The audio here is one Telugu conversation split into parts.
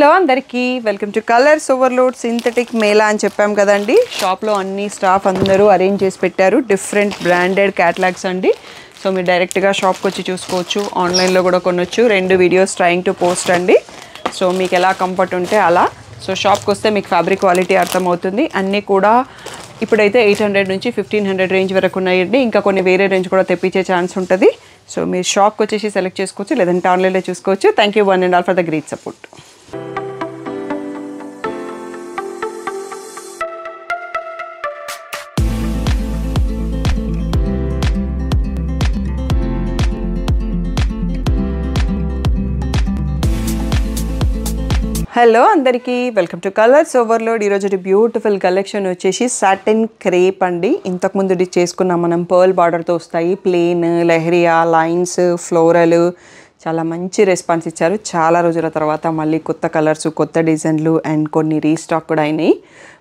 హలో అందరికీ welcome to colours overload synthetic Mela అని చెప్పాం కదండి. షాప్లో అన్ని స్టాఫ్ అందరూ అరేంజ్ చేసి పెట్టారు. డిఫరెంట్ బ్రాండెడ్ క్యాటలాగ్స్ అండి. సో మీరు డైరెక్ట్గా షాప్కి వచ్చి చూసుకోవచ్చు, ఆన్లైన్లో కూడా కొనవచ్చు. 2 వీడియోస్ ట్రయింగ్ టు పోస్ట్ అండి. సో మీకు ఎలా కంఫర్ట్ ఉంటే అలా. సో షాప్కి వస్తే మీకు ఫ్యాబ్రిక్ క్వాలిటీ అర్థమవుతుంది. అన్నీ కూడా ఇప్పుడైతే 800 నుంచి 1500 రేంజ్ వరకు ఉన్నాయండి. ఇంకా కొన్ని వేరే రేంజ్ కూడా తెప్పించే ఛాన్స్ ఉంటుంది. సో మీరు షాప్కి వచ్చేసి సెలెక్ట్ చేసుకోవచ్చు, లేదంటే ఆన్లైన్లో చూసుకోవచ్చు. Thank you one and all for the great support. Hello అందరికీ వెల్కమ్ టు కలర్స్ ఓవర్లోడ్. ఈరోజు బ్యూటిఫుల్ కలెక్షన్ వచ్చేసి సాటిన్ క్రేప్ అండి. ఇంతకుముందు చేసుకున్నాం మనం. పర్ల్ బార్డర్తో వస్తాయి, ప్లెయిన్, లెహరియా, లైన్స్, ఫ్లోరల్. చాలా మంచి రెస్పాన్స్ ఇచ్చారు. చాలా రోజుల తర్వాత మళ్ళీ కొత్త కలర్స్, కొత్త డిజైన్లు అండ్ కొన్ని రీస్టాక్ కూడా అయినాయి.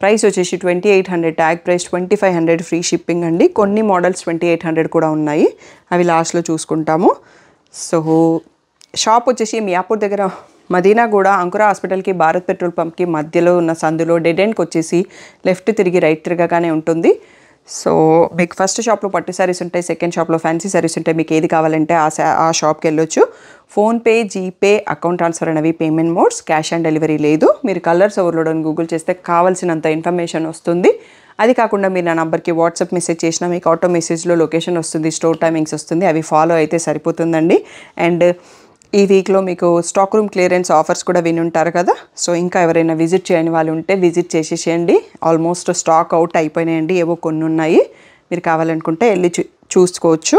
ప్రైస్ వచ్చేసి 2800 ట్యాగ్ ప్రైస్, 2500 ఫ్రీ షిప్పింగ్ అండి. కొన్ని మోడల్స్ 2800 కూడా ఉన్నాయి, అవి లాస్ట్లో చూసుకుంటాము. సో షాప్ వచ్చేసి మియాపూర్ దగ్గర మదీనాగూడ అంకురా హాస్పిటల్కి, భారత్ పెట్రోల్ పంప్కి మధ్యలో ఉన్న సందులో డెడ్ ఎండ్కి వచ్చేసి లెఫ్ట్ తిరిగి రైట్ తిరగగానే ఉంటుంది. సో మీకు ఫస్ట్ షాప్లో పట్టు శారీస్ ఉంటాయి, సెకండ్ షాప్లో ఫ్యాన్సీ శారీస్ ఉంటాయి. మీకు ఏది కావాలంటే ఆ షాప్కి వెళ్ళొచ్చు. ఫోన్పే, జీపే, అకౌంట్ ట్రాన్స్ఫర్ అనేవి payment modes. Cash on delivery లేదు. మీరు కలర్స్ ఓవర్లోడ్ అని గూగుల్ చేస్తే కావాల్సినంత ఇన్ఫర్మేషన్ వస్తుంది. అది కాకుండా మీరు నా నంబర్కి వాట్సాప్ మెసేజ్ చేసినా మీకు ఆటో మెసేజ్లో లొకేషన్ వస్తుంది, స్టోర్ టైమింగ్స్ వస్తుంది. అవి ఫాలో అయితే సరిపోతుందండి. అండ్ ఈ వీక్లో మీకు స్టాక్ రూమ్ క్లియరెన్స్ ఆఫర్స్ కూడా వినుంటారు కదా. సో ఇంకా ఎవరైనా విజిట్ చేయని వాళ్ళు ఉంటే విజిట్ చేసేసేయండి. ఆల్మోస్ట్ స్టాక్ అవుట్ అయిపోయినాయండి, ఏవో కొన్ని ఉన్నాయి. మీరు కావాలనుకుంటే వెళ్ళి చూసుకోవచ్చు.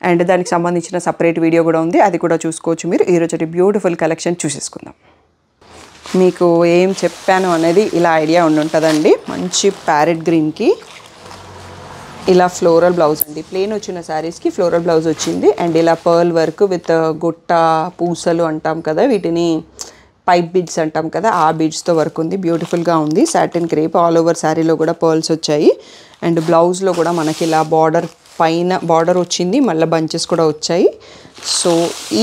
అండ్ దానికి సంబంధించిన సపరేట్ వీడియో కూడా ఉంది, అది కూడా చూసుకోవచ్చు. మీరు ఈరోజు బ్యూటిఫుల్ కలెక్షన్ చూసేసుకుందాం. మీకు ఏం చెప్పాను అనేది ఇలా ఐడియా ఉంటుందండి. మంచి ప్యారెట్ గ్రీన్కి ఇలా ఫ్లోరల్ బ్లౌజ్ అండి. ప్లెయిన్ వచ్చిన శారీస్కి ఫ్లోరల్ బ్లౌజ్ వచ్చింది. అండ్ ఇలా పర్ల్ వర్క్ విత్ గుట్ట పూసలు అంటాం కదా, వీటిని పైప్ బీడ్స్ అంటాం కదా, ఆ బీడ్స్తో వర్క్ ఉంది. బ్యూటిఫుల్గా ఉంది. సాటిన్ క్రేప్ ఆల్ ఓవర్ శారీలో కూడా పర్ల్స్ వచ్చాయి. అండ్ బ్లౌజ్లో కూడా మనకి ఇలా బార్డర్ పైన బార్డర్ వచ్చింది, మళ్ళీ బంచెస్ కూడా వచ్చాయి. సో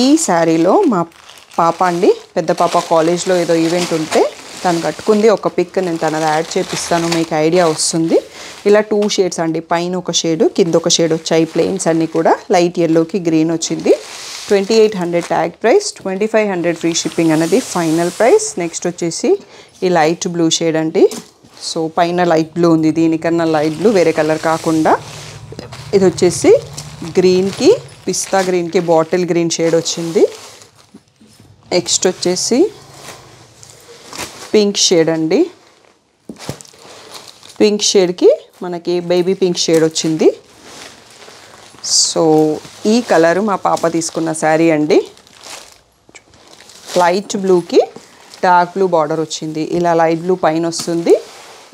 ఈ శారీలో మా పాప అండి, పెద్ద పాప కాలేజ్లో ఏదో ఈవెంట్ ఉంటే తను కట్టుకుంది. ఒక పిక్ నేను తనది యాడ్ చేపిస్తాను, మీకు ఐడియా వస్తుంది. ఇలా 2 షేడ్స్ అండి, పైన ఒక షేడు, కింద ఒక షేడ్ వచ్చాయి. ప్లెయిన్స్ అన్నీ కూడా లైట్ ఎల్లోకి గ్రీన్ వచ్చింది. 2800 ట్యాగ్ ప్రైస్, 2500 ఫ్రీ షిప్పింగ్ అనేది ఫైనల్ ప్రైస్. నెక్స్ట్ వచ్చేసి ఈ లైట్ బ్లూ షేడ్ అండి. సో పైన లైట్ బ్లూ ఉంది, దీనికన్నా లైట్ బ్లూ, వేరే కలర్ కాకుండా. ఇది వచ్చేసి గ్రీన్కి, పిస్తా గ్రీన్కి బాటిల్ గ్రీన్ షేడ్ వచ్చింది. నెక్స్ట్ వచ్చేసి పింక్ షేడ్ అండి. పింక్ షేడ్కి మనకి బేబీ పింక్ షేడ్ వచ్చింది. సో ఈ కలరు మా పాప తీసుకున్న శారీ అండి. లైట్ బ్లూకి డార్క్ బ్లూ బార్డర్ వచ్చింది. ఇలా లైట్ బ్లూ పైన వస్తుంది.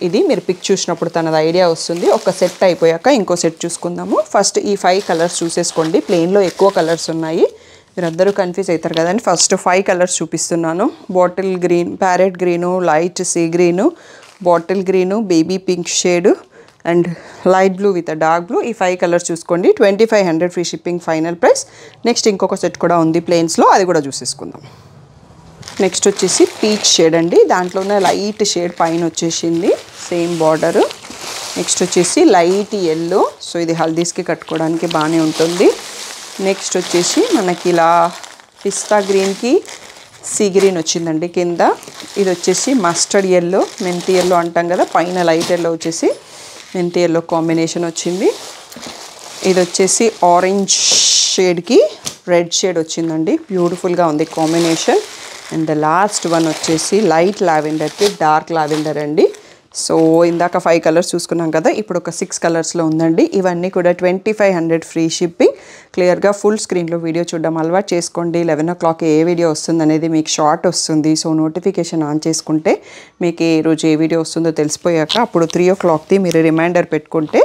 ఇది మీరు పిక్ చూసినప్పుడు తనది ఐడియా వస్తుంది. ఒక సెట్ అయిపోయాక ఇంకో సెట్ చూసుకుందాము. ఫస్ట్ ఈ 5 కలర్స్ చూసేసుకోండి. ప్లెయిన్లో ఎక్కువ కలర్స్ ఉన్నాయి, మీరందరూ కన్ఫ్యూజ్ అవుతారు కదండి. ఫస్ట్ 5 కలర్స్ చూపిస్తున్నాను. Bottle green, parrot green, light sea green, bottle green, baby pink shade and light blue with dark blue. ఈ 5 కలర్స్ చూసుకోండి. 2500 free shipping final price. Next ఇంకొక సెట్ కూడా ఉంది ప్లెయిన్స్లో, అది కూడా చూసేసుకుందాం. నెక్స్ట్ వచ్చేసి పీచ్ షేడ్ అండి. దాంట్లోనే లైట్ షేడ్ పైన వచ్చేసింది, సేమ్ బార్డరు. నెక్స్ట్ వచ్చేసి లైట్ ఎల్లో. సో ఇది హల్దీస్కి కట్టుకోవడానికి బాగానే ఉంటుంది. నెక్స్ట్ వచ్చేసి మనకి ఇలా పిస్తా గ్రీన్కి సీ గ్రీన్ వచ్చిందండి కింద. ఇది వచ్చేసి మస్టర్డ్ ఎల్లో, మెంతి ఎల్లో అంటాం కదా, పైన లైట్ ఎల్లో వచ్చేసి మెంతి ఎల్లో కాంబినేషన్ వచ్చింది. ఇది వచ్చేసి ఆరెంజ్ షేడ్కి రెడ్ షేడ్ వచ్చిందండి. బ్యూటిఫుల్గా ఉంది కాంబినేషన్. అండ్ లాస్ట్ వన్ వచ్చేసి లైట్ లావెండర్కి డార్క్ లావెండర్ అండి. సో ఇందాక 5 కలర్స్ చూసుకున్నాం కదా, ఇప్పుడు ఒక 6 కలర్స్లో ఉందండి. ఇవన్నీ కూడా 2500 ఫ్రీ షిప్పింగ్. క్లియర్గా ఫుల్ స్క్రీన్లో వీడియో చూడడం అలవాటు చేసుకోండి. 11 o'clock ఏ వీడియో వస్తుంది అనేది మీకు షార్ట్ వస్తుంది. సో నోటిఫికేషన్ ఆన్ చేసుకుంటే మీకు ఏ రోజు ఏ వీడియో వస్తుందో తెలిసిపోయాక అప్పుడు 3 o'clockది మీరు రిమైండర్ పెట్టుకుంటే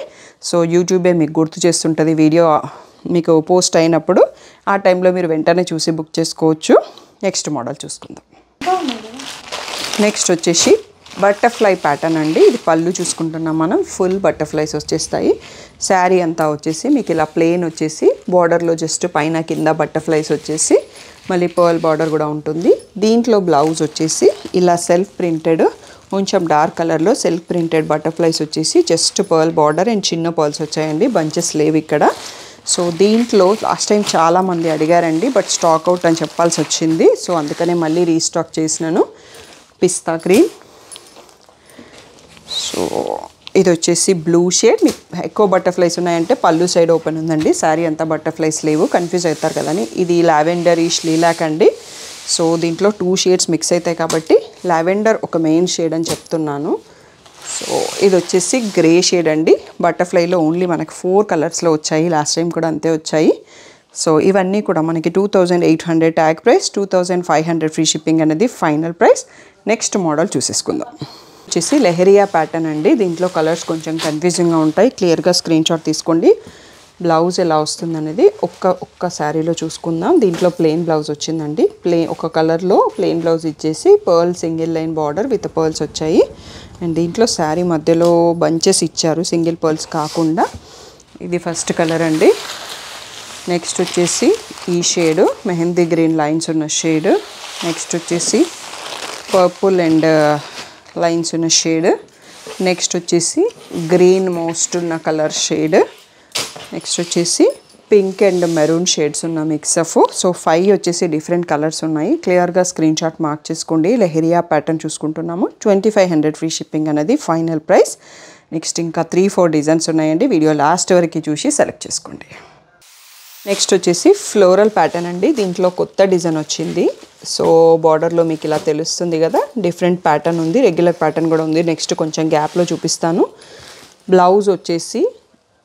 సో యూట్యూబే మీకు గుర్తు చేస్తుంటుంది వీడియో మీకు పోస్ట్ అయినప్పుడు. ఆ టైంలో మీరు వెంటనే చూసి బుక్ చేసుకోవచ్చు. నెక్స్ట్ మోడల్ చూసుకుందాం. నెక్స్ట్ వచ్చేసి బటర్ఫ్లై ప్యాటర్న్ అండి. ఇది పళ్ళు చూసుకుంటున్నాం మనం. ఫుల్ బటర్ఫ్లైస్ వచ్చేస్తాయి. శారీ అంతా వచ్చేసి మీకు ఇలా ప్లెయిన్ వచ్చేసి బార్డర్లో జస్ట్ పైన కింద బటర్ఫ్లైస్ వచ్చేసి మళ్ళీ పర్ల్ బార్డర్ కూడా ఉంటుంది. దీంట్లో బ్లౌజ్ వచ్చేసి ఇలా సెల్ఫ్ ప్రింటెడ్ కొంచెం డార్క్ కలర్లో సెల్ఫ్ ప్రింటెడ్ బటర్ఫ్లైస్ వచ్చేసి జస్ట్ పర్ల్ బార్డర్ అండ్ చిన్న పర్ల్స్ వచ్చాయండి, బంచెస్ లేవు ఇక్కడ. సో దీంట్లో లాస్ట్ టైం చాలామంది అడిగారండి, బట్ స్టాక్ అవుట్ అని చెప్పాల్సి వచ్చింది. సో అందుకనే మళ్ళీ రీస్టాక్ చేసినాను. పిస్తా గ్రీన్. సో ఇది వచ్చేసి బ్లూ షేడ్. మీకు ఎక్కువ బటర్ఫ్లైస్ ఉన్నాయంటే పళ్ళు సైడ్ ఓపెన్ ఉందండి, శారీ అంతా బటర్ఫ్లైస్ లేవు, కన్ఫ్యూజ్ అవుతారు కదని. ఇది లావెండర్ ఈష్ లీలాక్ అండి. సో దీంట్లో 2 షేడ్స్ మిక్స్ అవుతాయి కాబట్టి లావెండర్ ఒక మెయిన్ షేడ్ అని చెప్తున్నాను. సో ఇది వచ్చేసి గ్రే షేడ్ అండి. బటర్ఫ్లైలో ఓన్లీ మనకి 4 కలర్స్లో వచ్చాయి, లాస్ట్ టైం కూడా అంతే వచ్చాయి. సో ఇవన్నీ కూడా మనకి 2800 ట్యాగ్ ప్రైస్, 2500 ఫ్రీ షిప్పింగ్ అనేది ఫైనల్ ప్రైస్. నెక్స్ట్ మోడల్ చూసేసుకుందాం. వచ్చేసి లెహరియా ప్యాటర్న్ అండి. దీంట్లో కలర్స్ కొంచెం కన్ఫ్యూజింగ్గా ఉంటాయి, క్లియర్గా స్క్రీన్ షాట్ తీసుకోండి. బ్లౌజ్ ఎలా వస్తుంది అనేది ఒక్క శారీలో చూసుకుందాం. దీంట్లో ప్లెయిన్ బ్లౌజ్ వచ్చిందండి. ఒక కలర్లో ప్లెయిన్ బ్లౌజ్ ఇచ్చేసి pearl single line border with pearls వచ్చాయి. అండ్ దీంట్లో శారీ మధ్యలో బంచెస్ ఇచ్చారు, సింగిల్ పర్ల్స్ కాకుండా. ఇది ఫస్ట్ కలర్ అండి. నెక్స్ట్ వచ్చేసి ఈ షేడ్ మెహందీ గ్రీన్ లైన్స్ ఉన్న షేడ్. నెక్స్ట్ వచ్చేసి పర్పుల్ అండ్ లైన్స్ ఉన్న షేడ్. నెక్స్ట్ వచ్చేసి గ్రీన్ మోస్ట్ ఉన్న కలర్ షేడ్. నెక్స్ట్ వచ్చేసి పింక్ అండ్ మెరూన్ షేడ్స్ ఉన్న మిక్స్ ఆఫ్. సో 5 వచ్చేసి డిఫరెంట్ కలర్స్ ఉన్నాయి, క్లియర్గా స్క్రీన్ షాట్ మార్క్ చేసుకోండి. లెహరియా ప్యాటర్న్ చూసుకుంటున్నాము. 2500 ఫ్రీ షిప్పింగ్ అనేది ఫైనల్ ప్రైస్. నెక్స్ట్ ఇంకా 3-4 డిజైన్స్ ఉన్నాయండి, వీడియో లాస్ట్ వరకు చూసి సెలెక్ట్ చేసుకోండి. నెక్స్ట్ వచ్చేసి ఫ్లోరల్ ప్యాటర్న్ అండి. దీంట్లో కొత్త డిజైన్ వచ్చింది. సో బార్డర్లో మీకు ఇలా తెలుస్తుంది కదా, డిఫరెంట్ ప్యాటర్న్ ఉంది, రెగ్యులర్ ప్యాటర్న్ కూడా ఉంది. నెక్స్ట్ కొంచెం గ్యాప్లో చూపిస్తాను. బ్లౌజ్ వచ్చేసి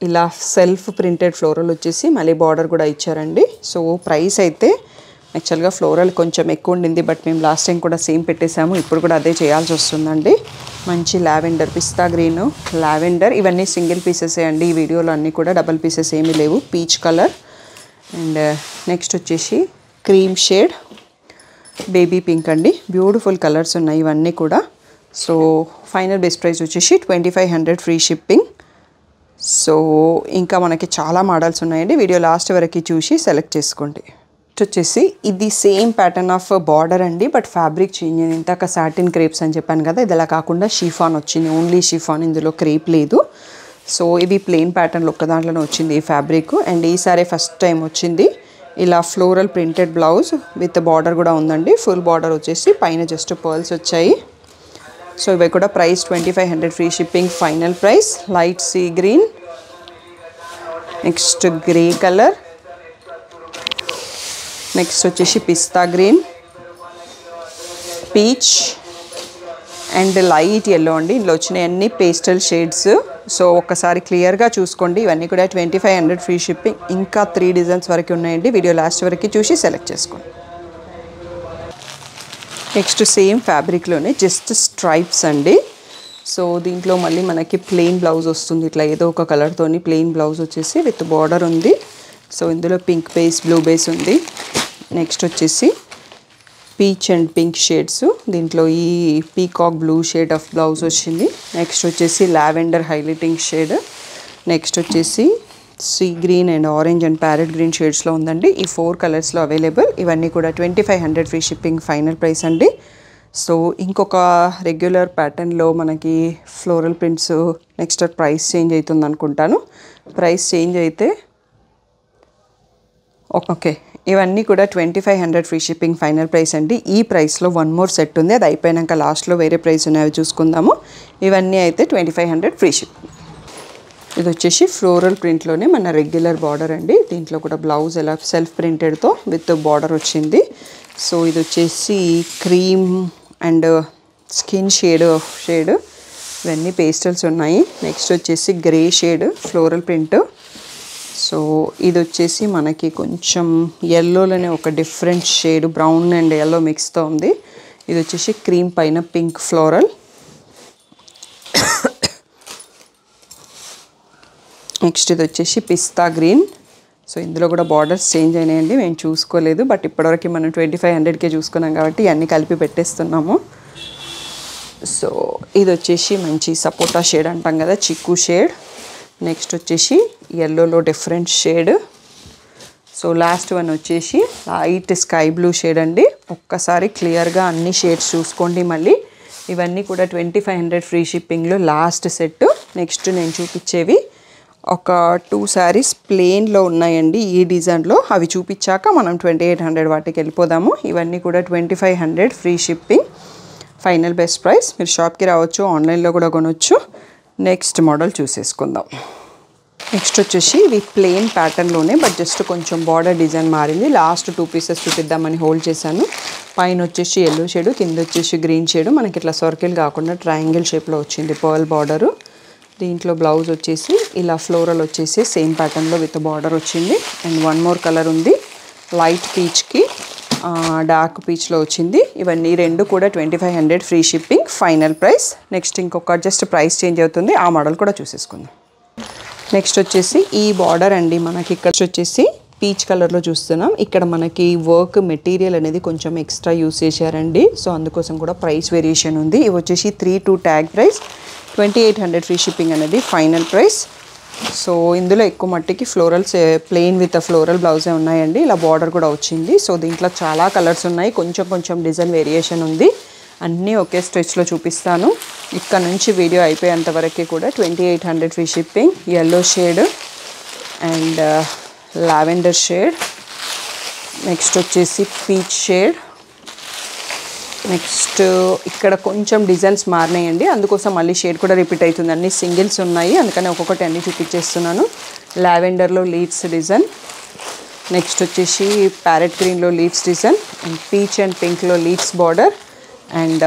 ఇలా సెల్ఫ్ ప్రింటెడ్ ఫ్లోరల్ వచ్చేసి మళ్ళీ బార్డర్ కూడా ఇచ్చారండి. సో ప్రైస్ అయితే యాక్చువల్గా ఫ్లోరల్ కొంచెం ఎక్కువ ఉండింది, బట్ మేము లాస్ట్ టైం కూడా సేమ్ పెట్టేసాము, ఇప్పుడు కూడా అదే చేయాల్సి వస్తుందండి. మంచి లావెండర్, పిస్తా గ్రీను, లావెండర్, ఇవన్నీ సింగిల్ పీసెసే అండి. ఈ వీడియోలో అన్నీ కూడా డబల్ పీసెస్ ఏమీ లేవు. పీచ్ కలర్ అండ్ నెక్స్ట్ వచ్చేసి క్రీమ్ షేడ్, బేబీ పింక్ అండి. బ్యూటిఫుల్ కలర్స్ ఉన్నాయి ఇవన్నీ కూడా. సో ఫైనల్ బెస్ట్ ప్రైస్ వచ్చేసి 2500 ఫ్రీ షిప్పింగ్. సో ఇంకా మనకి చాలా మోడల్స్ ఉన్నాయండి, వీడియో లాస్ట్ వరకు చూసి సెలెక్ట్ చేసుకోండి. వచ్చేసి ఇది సేమ్ ప్యాటర్న్ ఆఫ్ బార్డర్ అండి, బట్ ఫ్యాబ్రిక్ చేంజ్ అయింది. ఇంతక సాటిన్ క్రేప్స్ అని చెప్పాను కదా, ఇది అలా కాకుండా షిఫాన్ వచ్చింది, ఓన్లీ షిఫాన్, ఇందులో క్రేప్ లేదు. సో ఇది ప్లెయిన్ ప్యాటర్న్లో ఒక్క దాంట్లోనే వచ్చింది ఈ ఫ్యాబ్రిక్. అండ్ ఈసారి ఫస్ట్ టైం వచ్చింది ఇలా floral printed blouse with border కూడా ఉందండి. ఫుల్ బార్డర్ వచ్చేసి పైన జస్ట్ పర్ల్స్ వచ్చాయి. సో ఇవి కూడా price 2500 free shipping final price. Light sea green, next grey colour, next వచ్చేసి pista green, peach and light yellow అండి. ఇందులో వచ్చినాయి అన్ని పేస్టల్ షేడ్స్. సో ఒక్కసారి క్లియర్గా చూసుకోండి. ఇవన్నీ కూడా 2500 ఫ్రీ షిప్పింగ్. ఇంకా 3 డిజైన్స్ వరకు ఉన్నాయండి, వీడియో లాస్ట్ వరకు చూసి సెలెక్ట్ చేసుకోండి. నెక్స్ట్ సేమ్ ఫ్యాబ్రిక్లోనే జస్ట్ స్ట్రైప్స్ అండి. సో దీంట్లో మళ్ళీ మనకి ప్లెయిన్ బ్లౌజ్ వస్తుంది, ఇట్లా ఏదో ఒక కలర్తోని ప్లెయిన్ బ్లౌజ్ వచ్చేసి విత్ బార్డర్ ఉంది. సో ఇందులో పింక్ బేస్, బ్లూ బేస్ ఉంది. నెక్స్ట్ వచ్చేసి పీచ్ అండ్ పింక్ షేడ్స్, దీంట్లో ఈ peacock blue shade of blouse వచ్చింది. నెక్స్ట్ వచ్చేసి లావెండర్ హైలైటింగ్ షేడ్. నెక్స్ట్ వచ్చేసి sea green and orange and parrot green షేడ్స్లో ఉందండి. ఈ 4 కలర్స్లో అవైలబుల్. ఇవన్నీ కూడా 2500 ఫ్రీ షిప్పింగ్ ఫైనల్ ప్రైస్ అండి. సో ఇంకొక రెగ్యులర్ ప్యాటర్న్లో మనకి floral prints next price change అవుతుంది అనుకుంటాను. ప్రైస్ చేంజ్ అయితే ఓకే, ఇవన్నీ కూడా 2500 ఫ్రీ షిప్పింగ్ ఫైనల్ ప్రైస్ అండి. ఈ ప్రైస్లో 1 మోర్ సెట్ ఉంది, అది అయిపోయాక లాస్ట్లో వేరే ప్రైస్ ఉన్నాయో చూసుకుందాము. ఇవన్నీ అయితే 2500 ఫ్రీ షిప్పింగ్. ఇది వచ్చేసి ఫ్లోరల్ ప్రింట్లోనే మన రెగ్యులర్ బార్డర్ అండి. దీంట్లో కూడా బ్లౌజ్ ఎలా సెల్ఫ్ ప్రింటెడ్తో విత్ బార్డర్ వచ్చింది. సో ఇది వచ్చేసి క్రీమ్ అండ్ స్కిన్ షేడ్ ఇవన్నీ పేస్టల్స్ ఉన్నాయి. నెక్స్ట్ వచ్చేసి grey shade floral print. So ఇది వచ్చేసి మనకి కొంచెం ఎల్లోలోనే ఒక different shade, brown and yellow మిక్స్తో ఉంది. ఇది వచ్చేసి క్రీమ్ పైన పింక్ ఫ్లోరల్. నెక్స్ట్ ఇది వచ్చేసి పిస్తా గ్రీన్. సో ఇందులో కూడా బార్డర్స్ చేంజ్ అయినాయండి, మేము చూసుకోలేదు, బట్ ఇప్పటివరకు మనం 2500కే చూసుకున్నాం కాబట్టి అన్నీ కలిపి పెట్టేస్తున్నాము. సో ఇది వచ్చేసి మంచి సపోటా షేడ్ అంటాం కదా, చిక్కు షేడ్. నెక్స్ట్ వచ్చేసి ఎల్లోలో different shade. So last one వచ్చేసి లైట్ స్కై బ్లూ షేడ్ అండి. ఒక్కసారి క్లియర్గా అన్ని షేడ్స్ చూసుకోండి. మళ్ళీ ఇవన్నీ కూడా 2500 ఫ్రీ షిప్పింగ్లో లాస్ట్ సెట్. నెక్స్ట్ నేను చూపించేవి ఒక 2 శారీస్ ప్లెయిన్లో ఉన్నాయండి ఈ డిజైన్లో. అవి చూపించాక మనం 2800 వాటికి వెళ్ళిపోదాము. ఇవన్నీ కూడా 2500 free shipping, final best price. మీరు షాప్కి రావచ్చు, ఆన్లైన్లో కూడా కొనవచ్చు. Next model చూసేసుకుందాం. నెక్స్ట్ వచ్చేసి ఇవి ప్లెయిన్ ప్యాటర్న్లోనే బట్ జస్ట్ కొంచెం బార్డర్ డిజైన్ మారింది. లాస్ట్ 2 పీసెస్ చూపిద్దామని హోల్డ్ చేశాను. పైన వచ్చేసి ఎల్లో షేడు, కింద వచ్చేసి గ్రీన్ షేడు. మనకి ఇట్లా సర్కిల్ కాకుండా ట్రయాంగిల్ షేప్లో వచ్చింది పర్ల్ బార్డరు. దీంట్లో బ్లౌజ్ వచ్చేసి ఇలా ఫ్లోరల్ వచ్చేసి సేమ్ ప్యాటర్న్లో విత్ బార్డర్ వచ్చింది. అండ్ వన్ మోర్ కలర్ ఉంది, లైట్ పీచ్కి డార్క్ పీచ్లో వచ్చింది. ఇవన్నీ రెండు కూడా 2500 free shipping, final price. Next ఇంకొక జస్ట్ ప్రైస్ చేంజ్ అవుతుంది, ఆ మోడల్ కూడా చూసేసుకుందాం. నెక్స్ట్ వచ్చేసి ఈ బార్డర్ అండి, మనకి ఇక్కడ వచ్చేసి పీచ్ కలర్లో చూస్తున్నాం. ఇక్కడ మనకి వర్క్ మెటీరియల్ అనేది కొంచెం ఎక్స్ట్రా యూస్ చేశారండి, సో అందుకోసం కూడా ప్రైస్ వేరియేషన్ ఉంది. ఇవి వచ్చేసి 3 ట్యాగ్ ప్రైస్, 2800 ఫ్రీ షిప్పింగ్ అనేది ఫైనల్ ప్రైస్. సో ఇందులో ఎక్కువ మట్టికి ఫ్లోరల్స్ ప్లెయిన్ విత్ ఫ్లోరల్ బ్లౌజే ఉన్నాయండి. ఇలా బార్డర్ కూడా వచ్చింది. సో దీంట్లో చాలా కలర్స్ ఉన్నాయి, కొంచెం కొంచెం డిజైన్ వేరియేషన్ ఉంది. అన్నీ ఒకే స్ట్రెచ్లో చూపిస్తాను. ఇక్కడ నుంచి వీడియో అయిపోయేంత వరకు కూడా 2800 free shipping. Yellow shade and lavender shade, next వచ్చేసి పీచ్ షేడ్. నెక్స్ట్ ఇక్కడ కొంచెం డిజైన్స్ మారినాయండి, అందుకోసం మళ్ళీ షేడ్ కూడా రిపీట్ అవుతుంది. అన్ని సింగిల్స్ ఉన్నాయి, అందుకని ఒక్కొక్కటి అన్నీ చూపించేస్తున్నాను. లావెండర్లో లీవ్స్ డిజైన్, నెక్స్ట్ వచ్చేసి ప్యారెట్ గ్రీన్లో leaves design, and peach and పింక్లో leaves border, and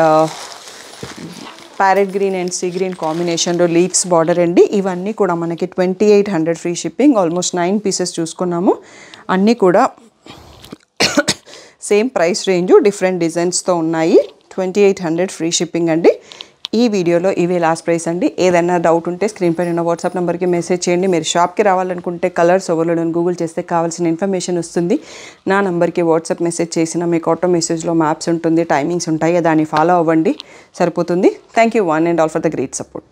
parrot green and sea green కాంబినేషన్లో లీవ్స్ బార్డర్ అండి. ఇవన్నీ కూడా మనకి 2800 ఫ్రీ షిప్పింగ్. ఆల్మోస్ట్ 9 పీసెస్ చూసుకున్నాము. అన్నీ కూడా సేమ్ ప్రైస్ రేంజ్, డిఫరెంట్ డిజైన్స్తో ఉన్నాయి. 2800 ఫ్రీ షిప్పింగ్ అండి. ఈ వీడియోలో ఇవే లాస్ట్ ప్రైస్ అండి. ఏదైనా డౌట్ ఉంటే స్క్రీన్ పైన ఉన్న వాట్సాప్ నెంబర్కి మెసేజ్ చేయండి. మీరు షాప్కి రావాలనుకుంటే కలర్స్ ఓవర్లోడ్ గూగుల్ చేస్తే కావాల్సిన ఇన్ఫర్మేషన్ వస్తుంది. నా నెంబర్కి వాట్సాప్ మెసేజ్ చేసిన మీకు ఆటో మెసేజ్లో మ్యాప్స్ ఉంటుంది, టైమింగ్స్ ఉంటాయి, దాన్ని ఫాలో అవ్వండి, సరిపోతుంది. Thank you one and all for the great support.